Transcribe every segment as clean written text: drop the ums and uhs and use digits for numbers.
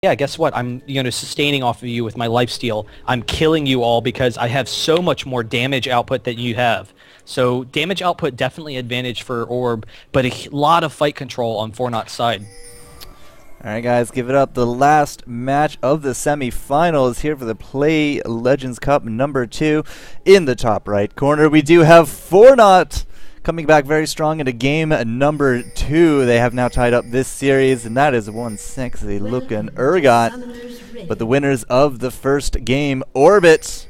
yeah, guess what? I'm, sustaining off of you with my lifesteal. I'm killing you all because I have so much more damage output that you have. So damage output definitely advantage for oRb, but a lot of fight control on 4-Naught's side. All right, guys, give it up. The last match of the semifinals here for the Play Legends Cup number 2. In the top right corner, we do have 4-Naught coming back very strong into game number 2. They have now tied up this series, and that is one sexy looking Urgot. But the winners of the first game, Orbit,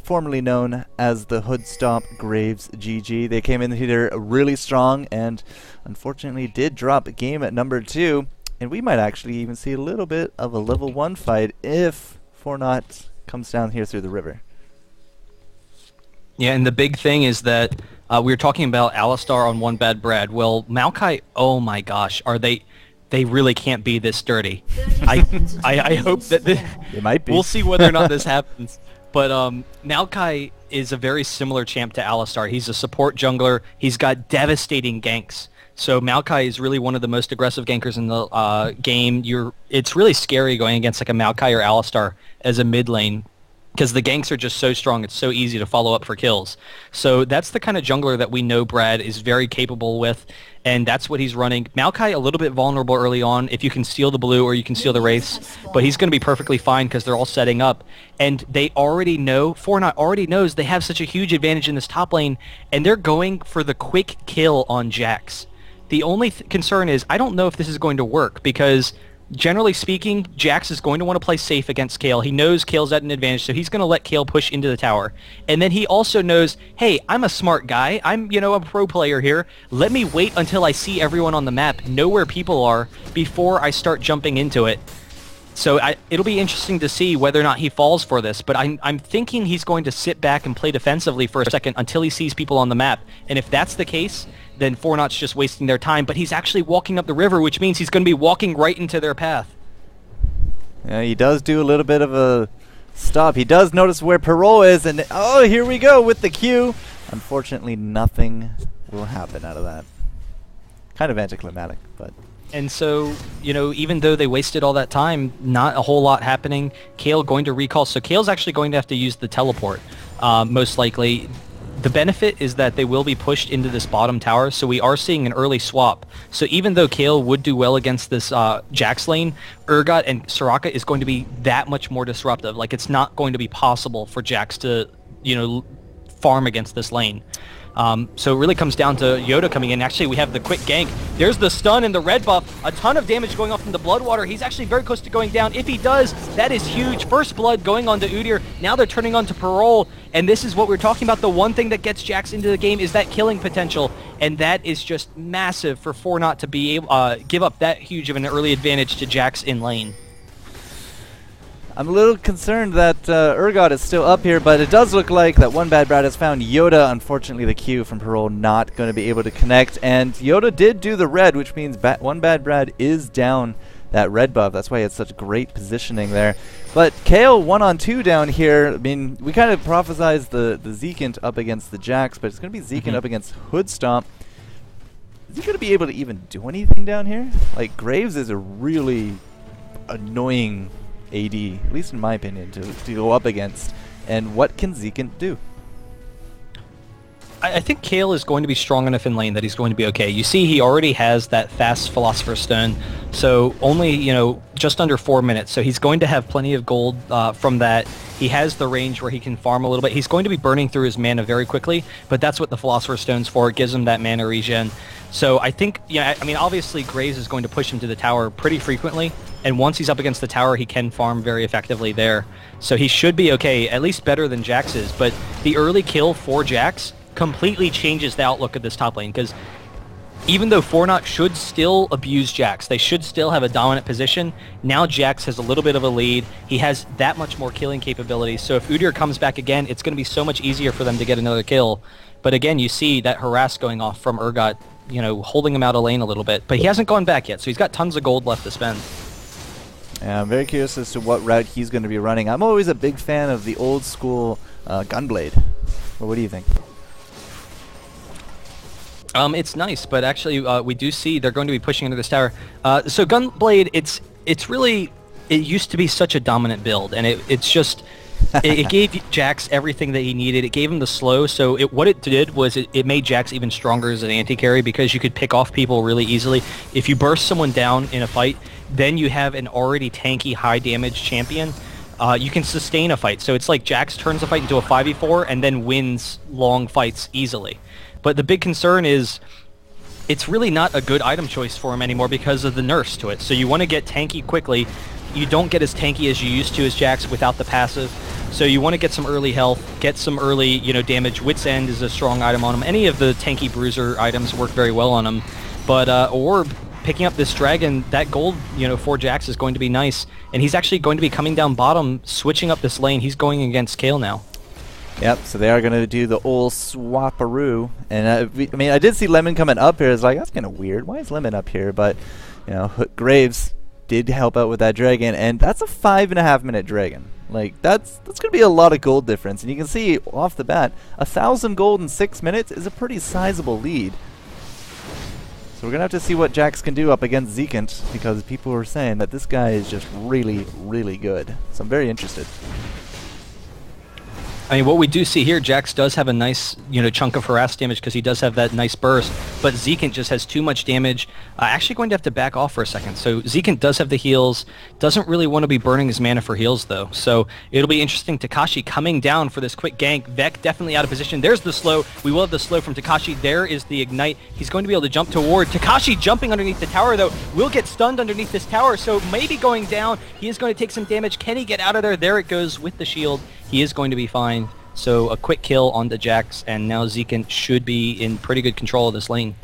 formerly known as the Hoodstomp Graves GG. They came in here really strong and unfortunately did drop game at number 2. And we might actually even see a little bit of a level 1 fight if 4-Naught comes down here through the river. Yeah, and the big thing is that we were talking about Alistar on One Bad Brad. Well, Maokai, oh my gosh, they really can't be this dirty. I hope that They might be. We'll see whether or not this happens. But Maokai is a very similar champ to Alistar. He's a support jungler. He's got devastating ganks. So Maokai is really one of the most aggressive gankers in the game. It's really scary going against like a Maokai or Alistar as a mid lane because the ganks are just so strong. It's so easy to follow up for kills. So that's the kind of jungler that we know Brad is very capable with, and that's what he's running. Maokai a little bit vulnerable early on if you can steal the blue or you can steal the wraiths, but he's going to be perfectly fine because they're all setting up. And they already know, 4-Naught already knows they have such a huge advantage in this top lane, and they're going for the quick kill on Jax. The only concern is I don't know if this is going to work because generally speaking, Jax is going to want to play safe against Kayle. He knows Kayle's at an advantage, so he's going to let Kayle push into the tower. And then he also knows, hey, I'm a smart guy. I'm, a pro player here. Let me wait until I see everyone on the map, know where people are, before I start jumping into it. So it'll be interesting to see whether or not he falls for this, but I'm thinking he's going to sit back and play defensively for a second until he sees people on the map. And if that's the case, then 4-Naught's just wasting their time, but he's actually walking up the river, which means he's going to be walking right into their path. Yeah, he does do a little bit of a stop. He does notice where Parole is, and oh, here we go with the Q. Unfortunately, nothing will happen out of that. Kind of anticlimactic, but... And so, even though they wasted all that time, not a whole lot happening. Kayle going to recall. So Kayle's actually going to have to use the teleport, most likely. The benefit is that they will be pushed into this bottom tower, so we are seeing an early swap. So even though Kayle would do well against this Jax lane, Urgot and Soraka is going to be that much more disruptive. Like, it's not going to be possible for Jax to, farm against this lane. So it really comes down to Yoda coming in. Actually, we have the quick gank. There's the stun and the red buff. A ton of damage going off from the Bloodwater. He's actually very close to going down. If he does, that is huge. First blood going on to Udyr. Now they're turning on to Parole. And this is what we're talking about. The one thing that gets Jax into the game is that killing potential. And that is just massive for 4-Naught to be able give up that huge of an early advantage to Jax in lane. I'm a little concerned that Urgot is still up here, but it does look like that One Bad Brad has found Yoda. Unfortunately, the Q from Parole not going to be able to connect, and Yoda did do the red, which means One Bad Brad is down that red buff. That's why he had such great positioning there. But Kayle 1-on-2 down here. I mean, we kind of prophesized the Zekint up against the Jax, but it's going to be Zekint up against Hoodstomp. Is he going to be able to even do anything down here? Like, Graves is a really annoying AD, at least in my opinion, to go up against. And what can Zekint do? I think Kayle is going to be strong enough in lane that he's going to be okay. You see, he already has that fast Philosopher's Stone, so only, just under 4 minutes. So he's going to have plenty of gold from that. He has the range where he can farm a little bit. He's going to be burning through his mana very quickly, but that's what the Philosopher's Stone's for. It gives him that mana regen. So I think, obviously Graves is going to push him to the tower pretty frequently, and once he's up against the tower, he can farm very effectively there. So he should be okay, at least better than Jax is. But the early kill for Jax completely changes the outlook of this top lane, because even though 4-Naught should still abuse Jax, they should still have a dominant position, now Jax has a little bit of a lead. He has that much more killing capability, so if Udyr comes back again, it's going to be so much easier for them to get another kill. But again, you see that harass going off from Urgot, holding him out of lane a little bit. But he hasn't gone back yet, so he's got tons of gold left to spend. Yeah, I'm very curious as to what route he's going to be running. I'm always a big fan of the old school Gunblade. Well, what do you think? It's nice, but actually we do see they're going to be pushing into this tower. So Gunblade, it's really it used to be such a dominant build, and it's just it gave Jax everything that he needed. It gave him the slow, so what it did was it made Jax even stronger as an anti-carry because you could pick off people really easily. If you burst someone down in a fight, then you have an already tanky, high-damage champion. You can sustain a fight, so it's like Jax turns a fight into a 5v4 and then wins long fights easily. But the big concern is it's really not a good item choice for him anymore because of the nerfs to it. So you want to get tanky quickly. You don't get as tanky as you used to as Jax without the passive. So you want to get some early health, get some early, damage. Wit's End is a strong item on him. Any of the tanky bruiser items work very well on him. But oRb, picking up this dragon, that gold, for Jax is going to be nice. And he's actually going to be coming down bottom, switching up this lane. He's going against Kayle now. Yep, so they are going to do the old swaparoo. And I did see Lemon coming up here. It's like, that's kind of weird. Why is Lemon up here? But, Graves did help out with that dragon, and that's a 5.5 minute dragon. Like, that's going to be a lot of gold difference. And you can see off the bat, 1,000 gold in 6 minutes is a pretty sizable lead. So we're going to have to see what Jax can do up against Zekant, because people were saying that this guy is just really, really good. So I'm very interested. I mean, what we do see here, Jax does have a nice, chunk of harass damage because he does have that nice burst, but Zekant just has too much damage. Actually going to have to back off for a second. So Zekant does have the heals, doesn't really want to be burning his mana for heals though. So it'll be interesting. Takashi coming down for this quick gank. Vec definitely out of position. There's the slow. We will have the slow from Takashi. There is the ignite. He's going to be able to jump toward. Takashi jumping underneath the tower though. Will get stunned underneath this tower, so maybe going down. He is going to take some damage. Can he get out of there? There it goes with the shield. He is going to be fine. So a quick kill on the Jax, and now Zekant should be in pretty good control of this lane.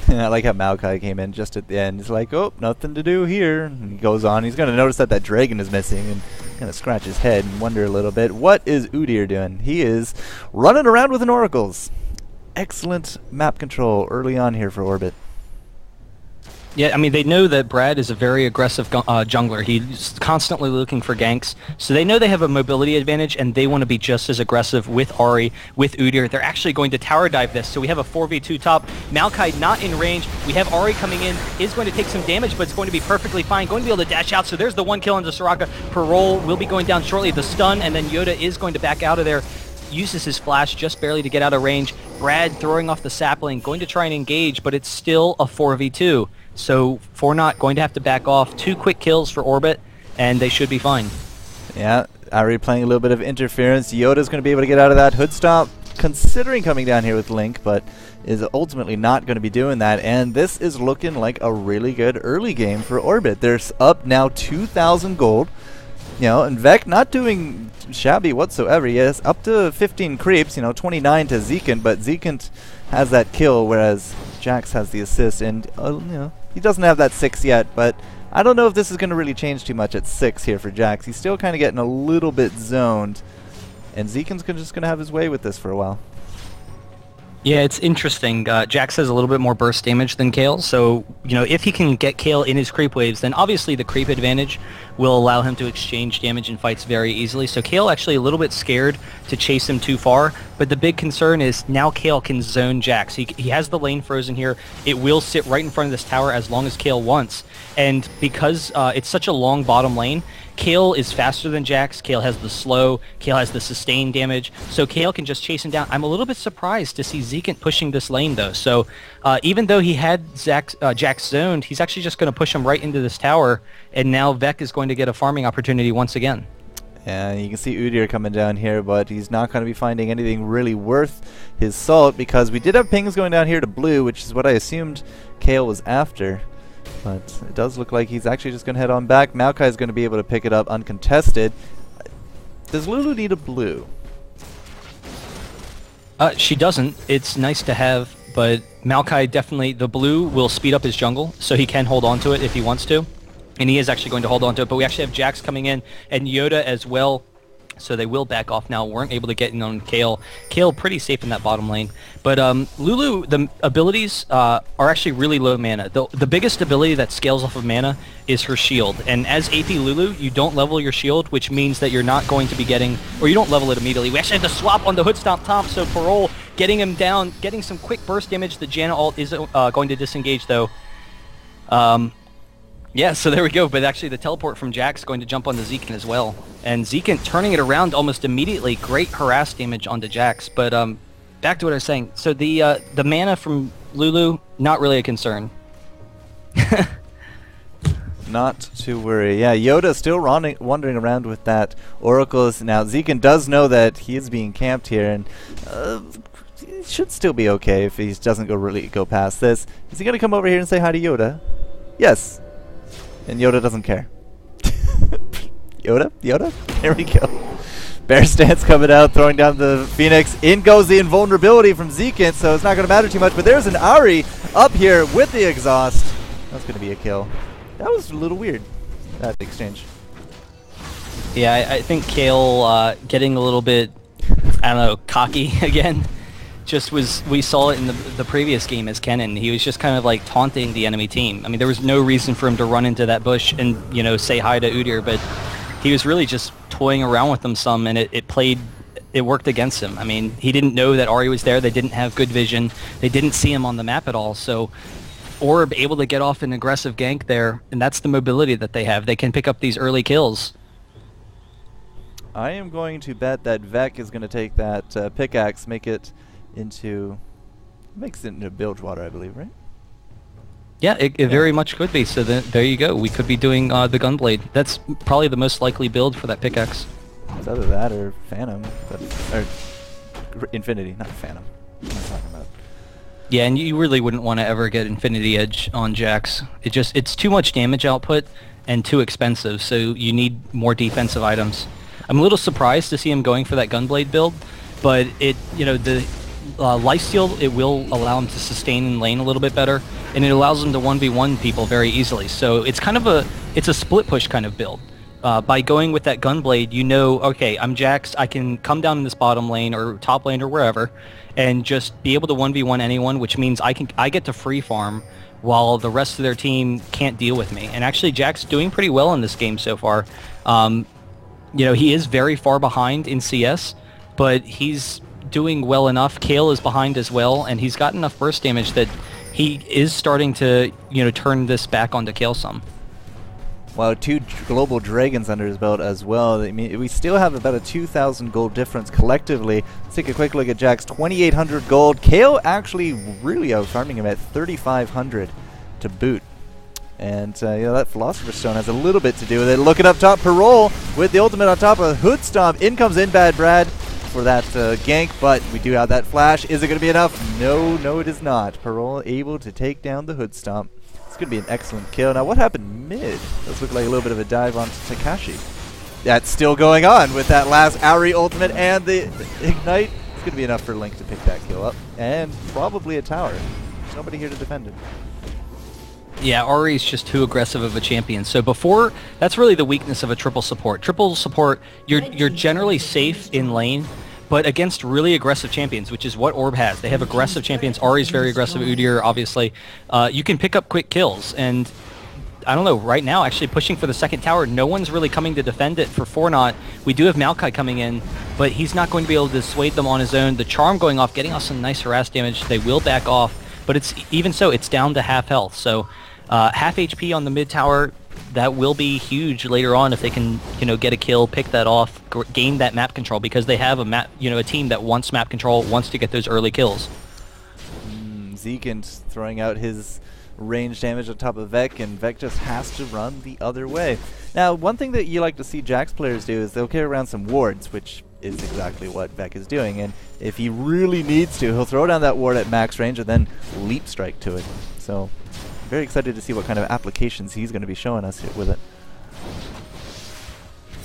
I like how Maokai came in just at the end. He's like, oh, nothing to do here. And he goes on. He's going to notice that dragon is missing and kind of scratch his head and wonder a little bit. What is Udyr doing? He is running around with an oracles. Excellent map control early on here for Orbit. Yeah, I mean, they know that Brad is a very aggressive jungler. He's constantly looking for ganks. So they know they have a mobility advantage, and they want to be just as aggressive with Ahri, with Udyr. They're actually going to tower dive this. So we have a 4v2 top. Maokai not in range. We have Ahri coming in. Is going to take some damage, but it's going to be perfectly fine. Going to be able to dash out. So there's the one kill into Soraka. Parole will be going down shortly. The stun, and then Yoda is going to back out of there. Uses his flash just barely to get out of range. Brad throwing off the sapling, going to try and engage, but it's still a 4v2. So Fornot going to have to back off. 2 quick kills for Orbit, and they should be fine. Yeah, Ahri playing a little bit of interference. Yoda's going to be able to get out of that. Hood Stomp considering coming down here with Link, but is ultimately not going to be doing that. And this is looking like a really good early game for Orbit. They're up now 2,000 gold. And Vec not doing shabby whatsoever. He has up to 15 creeps, 29 to Zekant, but Zekant has that kill, whereas Jax has the assist, and he doesn't have that 6 yet, but I don't know if this is going to really change too much at 6 here for Jax. He's still kind of getting a little bit zoned, and Zekant's just going to have his way with this for a while. Yeah, it's interesting. Jax has a little bit more burst damage than Kayle, so, if he can get Kayle in his creep waves, then obviously the creep advantage will allow him to exchange damage in fights very easily. So Kayle actually a little bit scared to chase him too far, but the big concern is now Kayle can zone Jax. He has the lane frozen here. It will sit right in front of this tower as long as Kayle wants, and because it's such a long bottom lane, Kayle is faster than Jax. Kayle has the slow. Kayle has the sustained damage. So Kayle can just chase him down. I'm a little bit surprised to see Zekant pushing this lane, though. So even though he had Jax zoned, he's actually just going to push him right into this tower. And now Vec is going to get a farming opportunity once again. Yeah, you can see Udyr coming down here, but he's not going to be finding anything really worth his salt, because we did have pings going down here to blue, which is what I assumed Kayle was after. But it does look like he's actually just going to head on back. Maokai is going to be able to pick it up uncontested. Does Lulu need a blue? She doesn't. It's nice to have, but Maokai definitely, the blue will speed up his jungle, so he can hold on to it if he wants to. And he is actually going to hold on to it, but we actually have Jax coming in, and Yoda as well. So they will back off now. Weren't able to get in on Kayle. Kayle pretty safe in that bottom lane. But Lulu, the abilities are actually really low mana. The biggest ability that scales off of mana is her shield. And as AP Lulu, you don't level your shield, which means that you're not going to be getting, or you don't level it immediately. We actually have to swap on the Hood Stomp top, so Parole getting him down, getting some quick burst damage. The Janna ult is going to disengage though. Yeah, so there we go. But actually, the teleport from Jack's going to jump onto Zekin as well, and Zekin turning it around almost immediately. Great harass damage onto Jax. But back to what I was saying. So the mana from Lulu, not really a concern. Not to worry. Yeah, Yoda still wandering around with that Oracles. Now, Zekin does know that he is being camped here, and he should still be okay if he doesn't really go past this. Is he going to come over here and say hi to Yoda? Yes. And Yoda doesn't care. Yoda? Yoda? Here we go. Bear stance coming out, throwing down the Phoenix. In goes the invulnerability from Zekin, so it's not going to matter too much. But there's an Ahri up here with the exhaust. That's going to be a kill. That was a little weird, that exchange. Yeah, I think Kayle getting a little bit, I don't know, cocky again. We saw it in the previous game as Kennen. He was just kind of like taunting the enemy team. I mean, there was no reason for him to run into that bush and, you know, say hi to Udyr, but he was really just toying around with them some, and it worked against him. I mean, he didn't know that Ahri was there. They didn't have good vision. They didn't see him on the map at all, so oRb able to get off an aggressive gank there, and that's the mobility that they have. They can pick up these early kills. I am going to bet that Vec is going to take that pickaxe, makes it into Bilgewater, I believe, right? Yeah, it very much could be. So there you go. We could be doing the Gunblade. That's probably the most likely build for that pickaxe. It's either that or Phantom, or Infinity, not Phantom. What am I talking about? Yeah, and you really wouldn't want to ever get Infinity Edge on Jax. It's too much damage output and too expensive, so you need more defensive items. I'm a little surprised to see him going for that Gunblade build, but the lifesteal, it will allow him to sustain in lane a little bit better, and it allows him to 1v1 people very easily. So it's kind of a split push kind of build. By going with that Gunblade, you know, okay, I'm Jax, I can come down in this bottom lane or top lane or wherever, and just be able to 1v1 anyone, which means I get to free farm while the rest of their team can't deal with me. And actually, Jack's doing pretty well in this game so far. You know, he is very far behind in CS, but he's doing well enough. Kayle is behind as well, and he's got enough burst damage that he is starting to, you know, turn this back onto Kayle some. Wow, 2 global dragons under his belt as well. I mean, we still have about a 2,000 gold difference collectively. Let's take a quick look at Jack's 2,800 gold. Kayle actually really out-farming him at 3,500 to boot. And you know, that Philosopher's Stone has a little bit to do with it. Looking up top, Parole with the ultimate on top of Hood Stomp. In comes In Bad Brad for that gank, but we do have that flash. Is it going to be enough? No, it is not. Parole able to take down the Hood Stomp. It's going to be an excellent kill. Now, what happened mid? Does look like a little bit of a dive onto Takashi. That's still going on with that last Ahri ultimate and the Ignite. It's going to be enough for Link to pick that kill up. And probably a tower. There's nobody here to defend it. Yeah, Ahri is just too aggressive of a champion. So before, that's really the weakness of a triple support. Triple support, you're generally safe in lane, but against really aggressive champions, which is what oRb has. They have aggressive champions. Ahri's very aggressive, Udyr, obviously. You can pick up quick kills, and I don't know, right now, actually pushing for the second tower, no one's really coming to defend it for Fornot. We do have Maokai coming in, but he's not going to be able to dissuade them on his own. The charm going off, getting us some nice harass damage. They will back off, but even so, it's down to half health. So half HP on the mid tower, that will be huge later on if they can, you know, get a kill, pick that off, gain that map control, because they have a team that wants map control, wants to get those early kills. Zekin throwing out his range damage on top of Vec, and Vec just has to run the other way. Now, one thing that you like to see Jax players do is they'll carry around some wards, which is exactly what Vec is doing, and if he really needs to, he'll throw down that ward at max range and then leap strike to it. So very excited to see what kind of applications he's going to be showing us with it.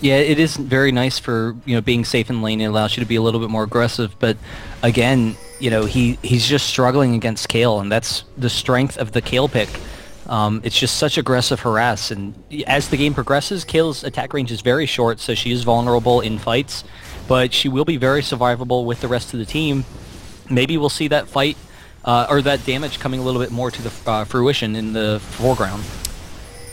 Yeah, it is very nice for, you know, being safe in lane. It allows you to be a little bit more aggressive, but again, you know, he's just struggling against Kayle, and that's the strength of the Kayle pick. It's just such aggressive harass, and as the game progresses, Kayle's attack range is very short, so she is vulnerable in fights, but she will be very survivable with the rest of the team. Maybe we'll see that fight or that damage coming a little bit more to the fruition in the foreground.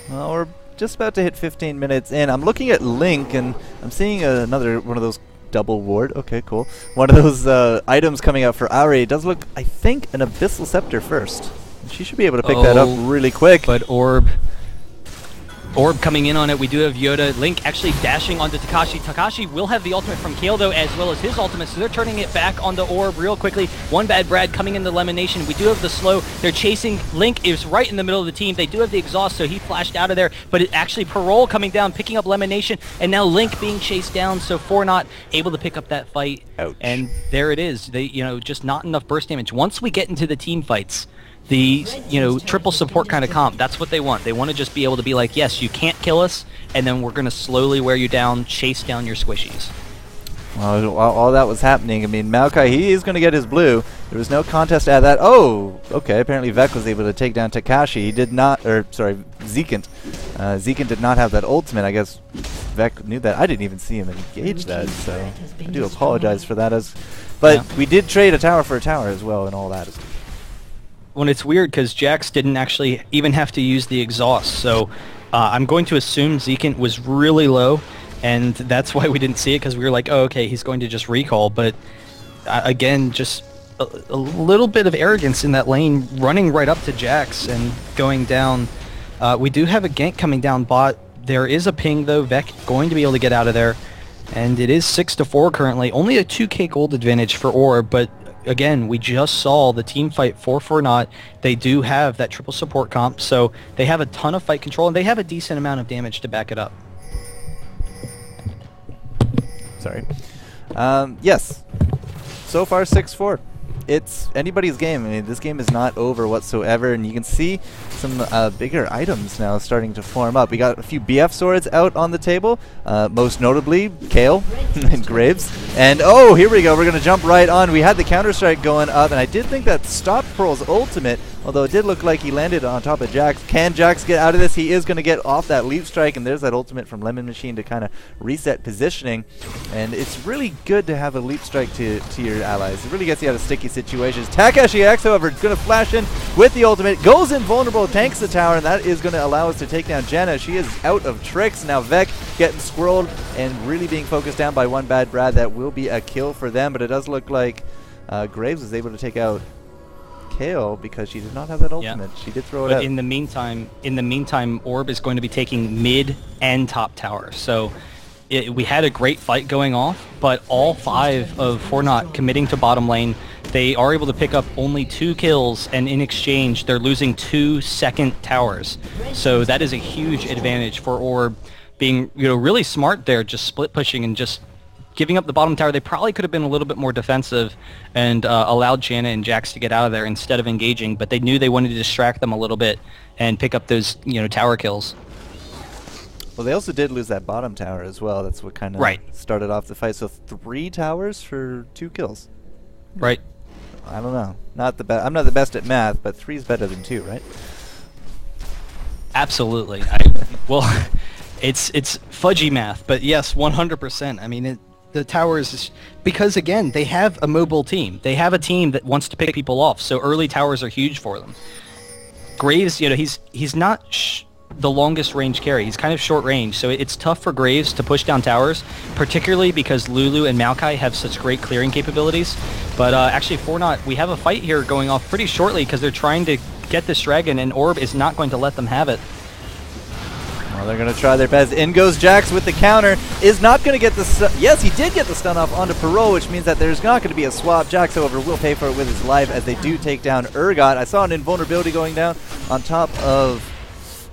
Well, we're just about to hit 15 minutes in. I'm looking at Link, and I'm seeing another one of those double ward. Okay, cool. One of those items coming out for Ahri. It does look, I think, an Abyssal Scepter first. She should be able to pick that up really quick. But oRb, Orb coming in on it. We do have Yoda. Link actually dashing onto Takashi. Takashi will have the ultimate from Kayle, though, as well as his ultimate, so they're turning it back on the Orb real quickly. One Bad Brad coming in the Elimination. We do have the slow. They're chasing. Link is right in the middle of the team. They do have the exhaust, so he flashed out of there, but it actually Parole coming down, picking up Elimination, and now Link being chased down, so Fornot able to pick up that fight. Ouch. And there it is. They, just not enough burst damage. Once we get into the team fights, the triple support kind of comp, that's what they want. They want to just be able to be like, yes, you can't kill us, and then we're going to slowly wear you down, chase down your squishies. Well, while all that was happening, I mean, Maokai, he is going to get his blue. There was no contest at that. Oh, okay, apparently Vec was able to take down Takashi. He did not, or sorry, Zekant. Zekant did not have that ultimate. I guess Vec knew that. I didn't even see him engage that, so I do apologize for that. But we did trade a tower for a tower as well and all that. Well, it's weird because Jax didn't actually even have to use the exhaust, so I'm going to assume Zekant was really low, and that's why we didn't see it, because we were like, oh, okay, he's going to just recall, but again, just a little bit of arrogance in that lane, running right up to Jax and going down. We do have a gank coming down bot. There is a ping, though. Vec going to be able to get out of there, and it is 6-4 currently. Only a 2k gold advantage for oRb, but again, we just saw the team fight for Fornot. They do have that triple support comp, so they have a ton of fight control, and they have a decent amount of damage to back it up. Sorry. Yes. So far, 6-4. It's anybody's game. I mean, this game is not over whatsoever, and you can see some bigger items now starting to form up. We got a few BF swords out on the table, most notably Kayle and Graves. And oh, here we go. We're going to jump right on. We had the Counter-Strike going up, and I did think that stopped Pearl's ultimate, although it did look like he landed on top of Jax. Can Jax get out of this? He is going to get off that leap strike, and there's that ultimate from Lemon Machine to kind of reset positioning. And it's really good to have a leap strike to your allies. It really gets you out of sticky situations. Takashi X, however, is going to flash in with the ultimate, goes invulnerable, tanks the tower, and that is going to allow us to take down Janna. She is out of tricks. Now Vec getting squirreled and really being focused down by one Bad Brad. That will be a kill for them, but it does look like Graves was able to take out Kayle because she did not have that ultimate. Yeah. She did throw it out. In the meantime, Orb is going to be taking mid and top tower. So we had a great fight going off, but all 5 of Fornot committing to bottom lane. They are able to pick up only 2 kills, and in exchange, they're losing 2 second towers. So that is a huge advantage for Orb, being really smart there, just split pushing and just giving up the bottom tower. They probably could have been a little bit more defensive and allowed Janna and Jax to get out of there instead of engaging, but they knew they wanted to distract them a little bit and pick up those tower kills. Well, they also did lose that bottom tower as well. That's what kind of started off the fight. So 3 towers for 2 kills. Right. I don't know. I'm not the best at math, but 3 is better than 2, right? Absolutely. Well, it's fudgy math, but yes, 100%. I mean, the towers, because again, they have a mobile team. They have a team that wants to pick people off, so early towers are huge for them. Graves, he's not the longest range carry. He's kind of short range, so it's tough for Graves to push down towers, particularly because Lulu and Maokai have such great clearing capabilities. But actually, Fornot, we have a fight here going off pretty shortly because they're trying to get this dragon, and Orb is not going to let them have it. Well, they're going to try their best. In goes Jax with the counter. Is not going to get the stun. Yes, he did get the stun off onto Parole, which means that there's not going to be a swap. Jax, however, will pay for it with his life as they do take down Urgot. I saw an invulnerability going down on top of,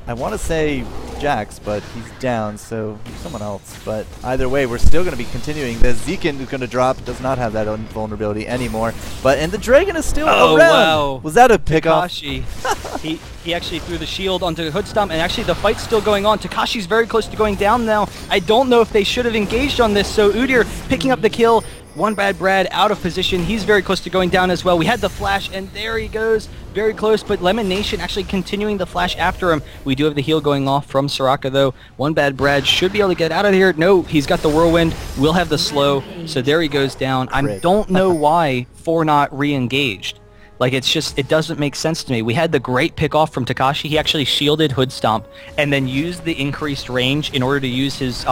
I want to say Jax, but he's down, so someone else. But either way, we're still going to be continuing. The Zekant is going to drop, does not have that invulnerability anymore. And the Dragon is still around. Wow. Was that a pickoff? Takashi, he actually threw the shield onto Hoodstomp, and actually the fight's still going on. Takashi's very close to going down now. I don't know if they should have engaged on this, so Udyr picking up the kill. One Bad Brad out of position. He's very close to going down as well. We had the flash, and there he goes. Very close, but Lemon Nation actually continuing the flash after him. We do have the heal going off from Soraka, though. One Bad Brad should be able to get out of here. No, he's got the whirlwind. We'll have the slow, so there he goes down. I don't know why Fornot re-engaged. Like, it's just, it doesn't make sense to me. We had the great pick off from Takashi. He actually shielded Hoodstomp and then used the increased range in order to use his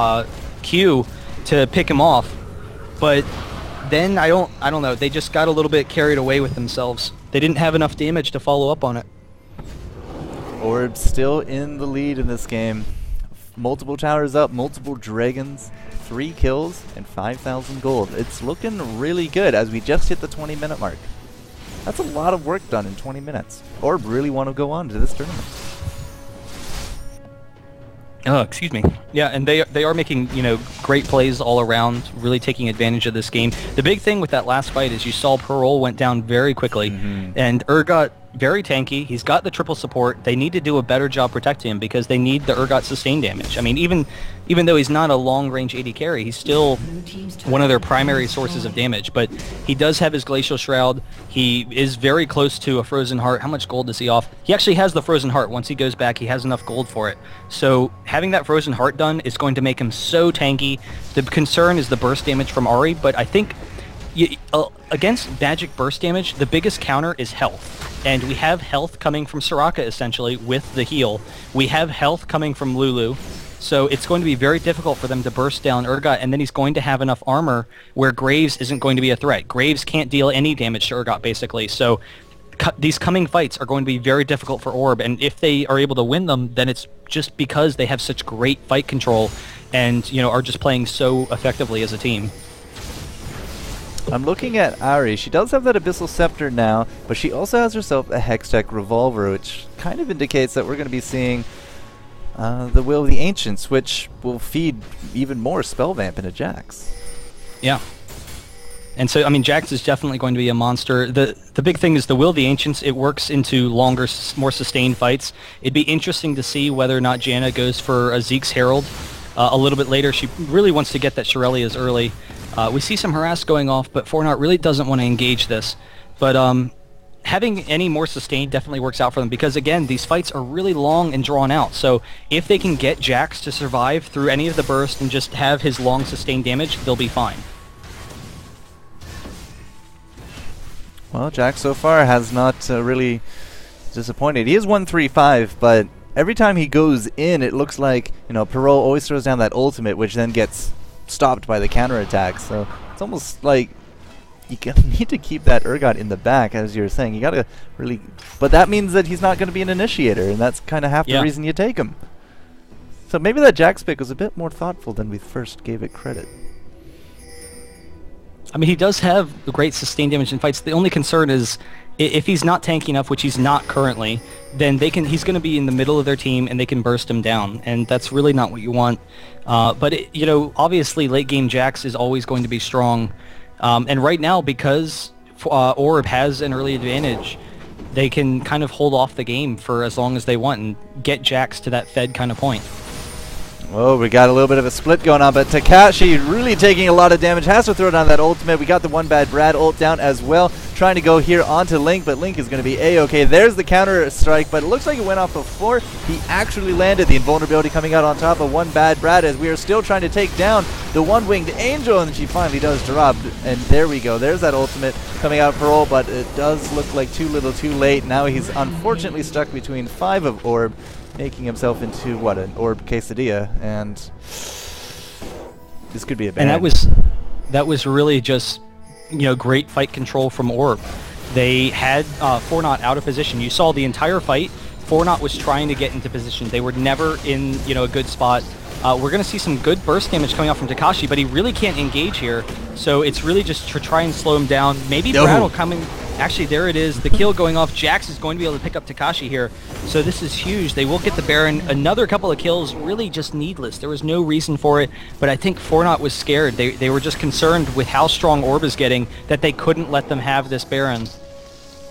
Q to pick him off. But then I don't know. They just got a little bit carried away with themselves. They didn't have enough damage to follow up on it. oRb still in the lead in this game. multiple towers up, multiple dragons, 3 kills, and 5,000 gold. It's looking really good as we just hit the 20-minute mark. That's a lot of work done in 20 minutes. oRb really want to go on to this tournament. Oh, excuse me. Yeah, and they are making, great plays all around, really taking advantage of this game. The big thing with that last fight is you saw Parole went down very quickly, and Urgot, very tanky. He's got the triple support. They need to do a better job protecting him because they need the Urgot sustain damage. I mean, even though he's not a long-range AD carry, he's still one of their primary sources of damage. But he does have his Glacial Shroud. He is very close to a Frozen Heart. How much gold does he off? He actually has the Frozen Heart. Once he goes back, he has enough gold for it. So having that Frozen Heart done is going to make him so tanky. The concern is the burst damage from Ahri, but I think against magic burst damage, the biggest counter is health. And we have health coming from Soraka, essentially, with the heal. We have health coming from Lulu. So it's going to be very difficult for them to burst down Urgot, and then he's going to have enough armor where Graves isn't going to be a threat. Graves can't deal any damage to Urgot, basically. So these coming fights are going to be very difficult for oRb, and if they are able to win them, then it's just because they have such great fight control and, are just playing so effectively as a team. I'm looking at Ahri. She does have that Abyssal Scepter now, but she also has herself a Hextech Revolver, which kind of indicates that we're going to be seeing the Will of the Ancients, which will feed even more Spell Vamp into Jax. Yeah. And so, I mean, Jax is definitely going to be a monster. The big thing is the Will of the Ancients, it works into longer, more sustained fights. It'd be interesting to see whether or not Janna goes for a Zeke's Herald a little bit later. She really wants to get that Shirelia's early. We see some harass going off, but Fortnite really doesn't want to engage this. But having any more sustained definitely works out for them because, again, these fights are really long and drawn out. So if they can get Jax to survive through any of the bursts and just have his long sustained damage, they'll be fine. Well, Jax so far has not really disappointed. He is 1-3-5, but every time he goes in, it looks like, Parole always throws down that ultimate, which then gets stopped by the counterattack. So it's almost like you need to keep that Urgot in the back, as you're saying. You gotta really, but that means that he's not going to be an initiator, and that's kind of half the reason you take him. So maybe that Jax pick was a bit more thoughtful than we first gave it credit. I mean, he does have great sustained damage in fights. The only concern is if he's not tanky enough, which he's not currently, then he's going to be in the middle of their team and they can burst him down, and that's really not what you want. But obviously late game Jax is always going to be strong, and right now because oRb has an early advantage, they can kind of hold off the game for as long as they want and get Jax to that fed kind of point. Oh, we got a little bit of a split going on, but Takashi really taking a lot of damage, has to throw down that ultimate. We got the One Bad Brad ult down as well, trying to go here onto Link, but Link is going to be A-okay. There's the counter strike, but it looks like it went off before he actually landed. The invulnerability coming out on top of One Bad Brad as we are still trying to take down the One-Winged Angel, and she finally does drop. And there we go. There's that ultimate coming out for Parole, but it does look like too little too late. Now he's unfortunately stuck between 5 of oRb, making himself into, what, an oRb quesadilla, and this could be a bad. And that was really just, great fight control from oRb. They had Fortnite out of position. You saw the entire fight. Fortnite was trying to get into position. They were never in, a good spot. We're going to see some good burst damage coming out from Takashi, but he really can't engage here. So it's really just to try and slow him down. Maybe Brad will come in. Actually, there it is. The kill going off. Jax is going to be able to pick up Takashi here. So this is huge. They will get the Baron. Another couple of kills, really just needless. There was no reason for it, but I think Fortnite was scared. They were just concerned with how strong oRb is getting that they couldn't let them have this Baron.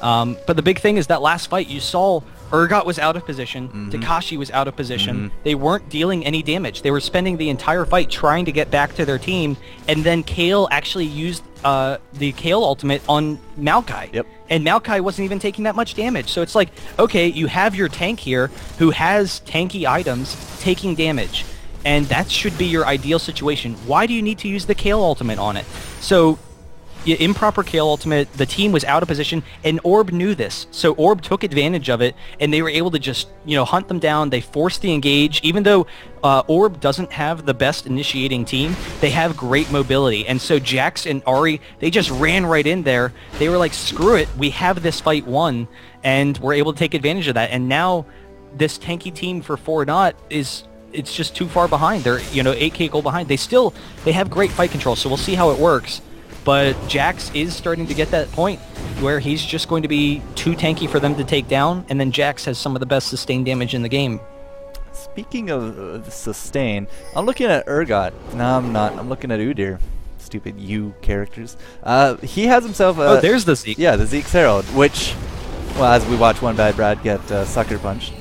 But the big thing is that last fight, you saw Urgot was out of position, Takashi was out of position, they weren't dealing any damage. They were spending the entire fight trying to get back to their team, and then Kayle actually used the Kayle ultimate on Maokai. Yep. And Maokai wasn't even taking that much damage. So it's like, okay, you have your tank here who has tanky items taking damage, and that should be your ideal situation. Why do you need to use the Kayle ultimate on it? So improper Kayle ultimate, the team was out of position, and oRb knew this. So oRb took advantage of it, and they were able to just, hunt them down. They forced the engage. Even though oRb doesn't have the best initiating team, they have great mobility. And so Jax and Ahri, they just ran right in there. They were like, screw it, we have this fight won, and we're able to take advantage of that. And now this tanky team for Fortnite is it's just too far behind. They're 8K gold behind. They have great fight control, so we'll see how it works. But Jax is starting to get that point where he's just going to be too tanky for them to take down, and then Jax has some of the best sustained damage in the game. Speaking of sustain, I'm looking at Urgot. No, I'm not. I'm looking at Udyr. Stupid U characters. He has himself a... Oh, there's the Zeke. Yeah, the Zeke's Herald, which, well, as we watch One Bad Brad get sucker punched.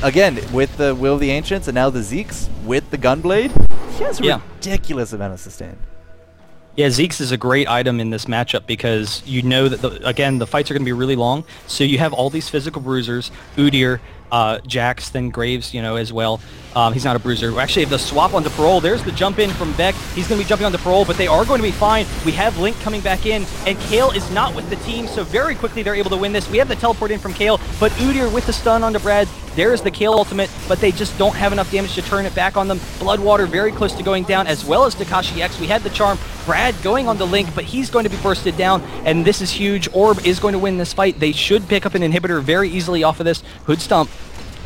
Again, with the Will of the Ancients and now the Zeke's with the Gunblade, he has a ridiculous amount of sustain. Yeah, Zeke's is a great item in this matchup because you know that, again, the fights are going to be really long. So you have all these physical bruisers, Udyr, Jax, then Graves, as well. He's not a bruiser. Actually, the swap onto Parole, there's the jump in from Beck. He's going to be jumping onto Parole, but they are going to be fine. We have Link coming back in, and Kayle is not with the team, so very quickly they're able to win this. We have the teleport in from Kayle, but Udyr with the stun onto Brad. There's the Kayle ultimate, but they just don't have enough damage to turn it back on them. Bloodwater very close to going down, as well as Takashi X. We had the charm. Brad going on the Link, but he's going to be bursted down, and this is huge. oRb is going to win this fight. They should pick up an inhibitor very easily off of this. Hood Stomp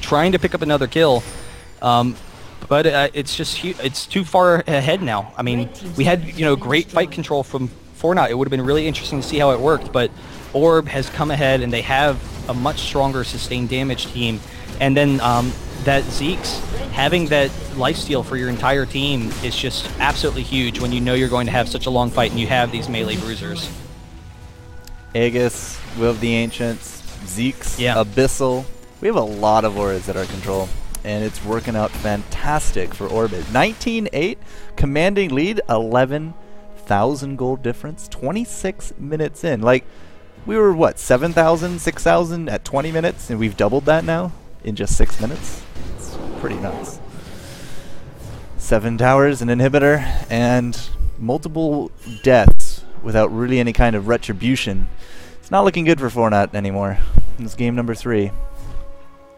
trying to pick up another kill. But it's just it's too far ahead now. I mean, we had great fight control from Fortnite. It would have been really interesting to see how it worked, but oRb has come ahead, and they have a much stronger sustained damage team. And then that Zeke's having that lifesteal for your entire team is just absolutely huge when you know you're going to have such a long fight and you have these melee bruisers. Aegis, Will of the Ancients, Zeke's, Abyssal. We have a lot of auras at our control, and it's working out fantastic for Orbit. 19-8, commanding lead, 11,000 gold difference, 26 minutes in. Like, we were, what, 7,000, 6,000 at 20 minutes, and we've doubled that now in just 6 minutes. It's pretty nuts. 7 towers, an inhibitor, and multiple deaths without really any kind of retribution. It's not looking good for Fortnite anymore. This is game number 3.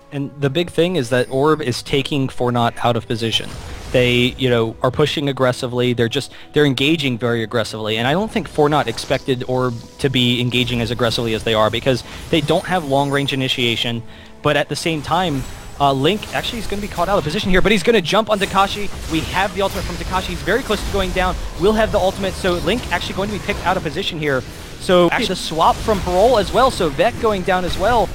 And the big thing is that oRb is taking Fortnite out of position. They, are pushing aggressively. They're engaging very aggressively. And I don't think Fortnite expected oRb to be engaging as aggressively as they are because they don't have long-range initiation. But at the same time, Link actually is going to be caught out of position here, but he's going to jump on Takashi. We have the ultimate from Takashi. He's very close to going down. We'll have the ultimate, so Link actually going to be picked out of position here. So actually the swap from Parole as well, so Vec going down as well.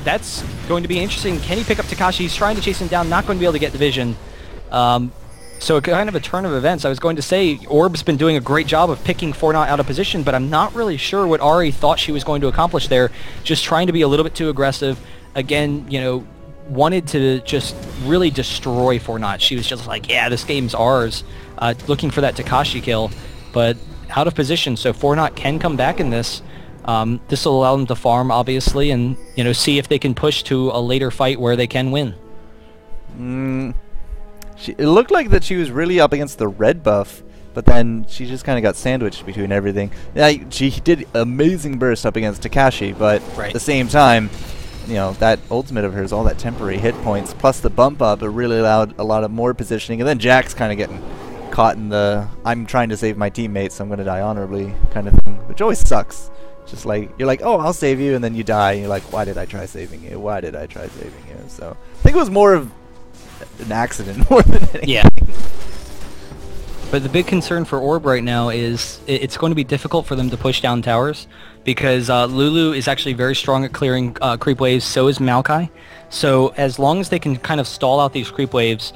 That's going to be interesting. Can he pick up Takashi? He's trying to chase him down, not going to be able to get the vision. So kind of a turn of events. I was going to say oRb's been doing a great job of picking Fortnite out of position, but I'm not really sure what Ahri thought she was going to accomplish there. Just trying to be a little bit too aggressive. Again, wanted to just really destroy Fortnite. She was just like, yeah, this game's ours. Looking for that Takashi kill, but out of position. So Fortnite can come back in this. This will allow them to farm, obviously, and see if they can push to a later fight where they can win. It looked like that she was really up against the red buff, but then she just kind of got sandwiched between everything. Yeah, she did amazing burst up against Takashi, but at the same time, that ultimate of hers, all that temporary hit points, plus the bump up, it really allowed a lot of more positioning. And then Jack's kind of getting caught in the I'm trying to save my teammates, so I'm going to die honorably kind of thing, which always sucks. Just like, you're like, oh, I'll save you, and then you die, and you're like, why did I try saving you? Why did I try saving you? So I think it was more of an accident more than anything. Yeah. But the big concern for oRb right now is it's going to be difficult for them to push down towers because Lulu is actually very strong at clearing creep waves, so is Maokai. So as long as they can kind of stall out these creep waves,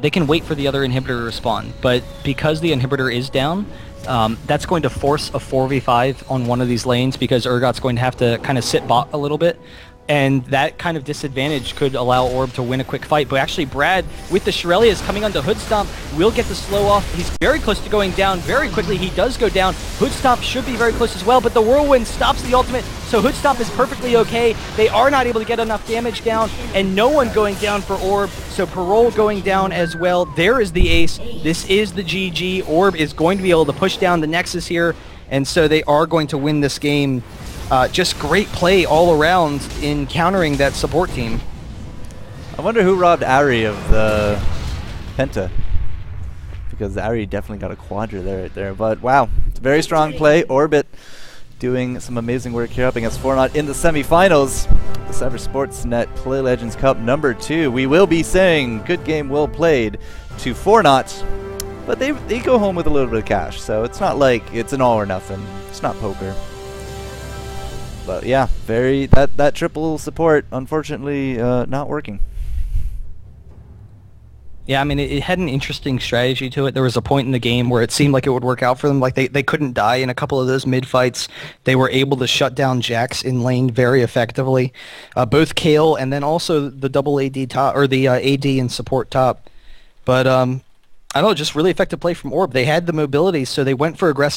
they can wait for the other inhibitor to respond. But because the inhibitor is down, that's going to force a 4v5 on one of these lanes because Urgot's going to have to kind of sit bot a little bit. And that kind of disadvantage could allow oRb to win a quick fight. But actually, Brad, with the Shurelya's coming onto Hood Stomp, will get the slow off. He's very close to going down. Very quickly, he does go down. Hood Stomp should be very close as well, but the Whirlwind stops the ultimate, so Hood Stomp is perfectly okay. They are not able to get enough damage down, and no one going down for oRb, so Parole going down as well. There is the ace. This is the GG. oRb is going to be able to push down the Nexus here, and so they are going to win this game. Just great play all around in countering that support team. I wonder who robbed Ahri of the Penta. Because Ahri definitely got a Quadra there right there. But wow, it's a very strong play. Orbit doing some amazing work here up against Fornot in the semifinals. The Cyber Sportsnet Play Legends Cup number 2. We will be saying good game, well played to Fornot, but they go home with a little bit of cash, so it's not like it's an all or nothing. It's not poker. But yeah, that triple support, unfortunately, not working. Yeah, I mean, it had an interesting strategy to it. There was a point in the game where it seemed like it would work out for them. Like, they couldn't die in a couple of those mid-fights. They were able to shut down Jax in lane very effectively. Both Kayle and then also the double AD top, or the AD and support top. But, I don't know, just really effective play from oRb. They had the mobility, so they went for aggressive